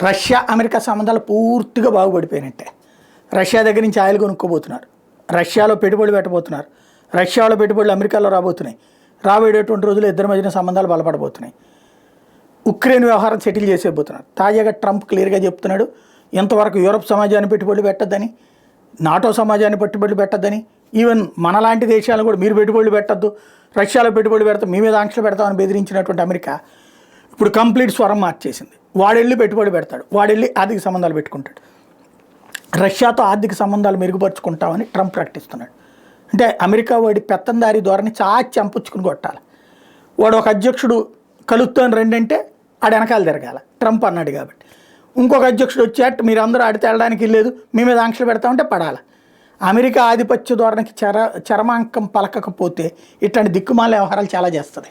Russia America సంబంధాలు పూర్తిగా బాగుపడిపోయినట్టే. Russia దగ్గర నుంచి ఆయిల్ కొనుక్కోబోతున్నారు, రష్యాలో పెట్టుబడులు పెట్టబోతున్నారు, రష్యాలో పెట్టుబడులు అమెరికాలో రాబోతున్నాయి. రాబోయేటువంటి రోజులు ఇద్దరి మధ్యన సంబంధాలు బలపడబోతున్నాయి. ఉక్రెయిన్ వ్యవహారం సెటిల్ చేసేబోతున్నారు. తాజాగా ట్రంప్ క్లియర్గా చెప్తున్నాడు, ఎంతవరకు యూరప్ సమాజాన్ని పెట్టుబడులు పెట్టద్దని, నాటో సమాజాన్ని పెట్టుబడులు పెట్టద్దని, ఈవెన్ మనలాంటి దేశాలు కూడా మీరు పెట్టుబడులు పెట్టద్దు, రష్యాలో పెట్టుబడులు పెడతాం, మీ మీద ఆంక్షలు పెడతామని బెదిరించినటువంటి అమెరికా ఇప్పుడు కంప్లీట్ స్వరం మార్చేసింది. వాడెళ్ళి పెట్టుబడి పెడతాడు, వాడెళ్ళి ఆర్థిక సంబంధాలు పెట్టుకుంటాడు. రష్యాతో ఆర్థిక సంబంధాలు మెరుగుపరుచుకుంటామని ట్రంప్ ప్రకటిస్తున్నాడు. అంటే అమెరికా వాడి పెత్తందారి ధోరణి చాచి చంపుచ్చుకుని కొట్టాలి. వాడు ఒక అధ్యక్షుడు కలుస్తాను రెండంటే ఆడ వెనకాల తిరగాల, ట్రంప్ అన్నాడు కాబట్టి. ఇంకొక అధ్యక్షుడు వచ్చేట మీరందరూ ఆడితే వెళ్ళడానికి లేదు, మీ మీద ఆంక్షలు పెడతామంటే పడాలి. అమెరికా ఆధిపత్య ధోరణికి చరమాంకం పలకకపోతే ఇట్లాంటి దిక్కుమాల వ్యవహారాలు చాలా చేస్తుంది.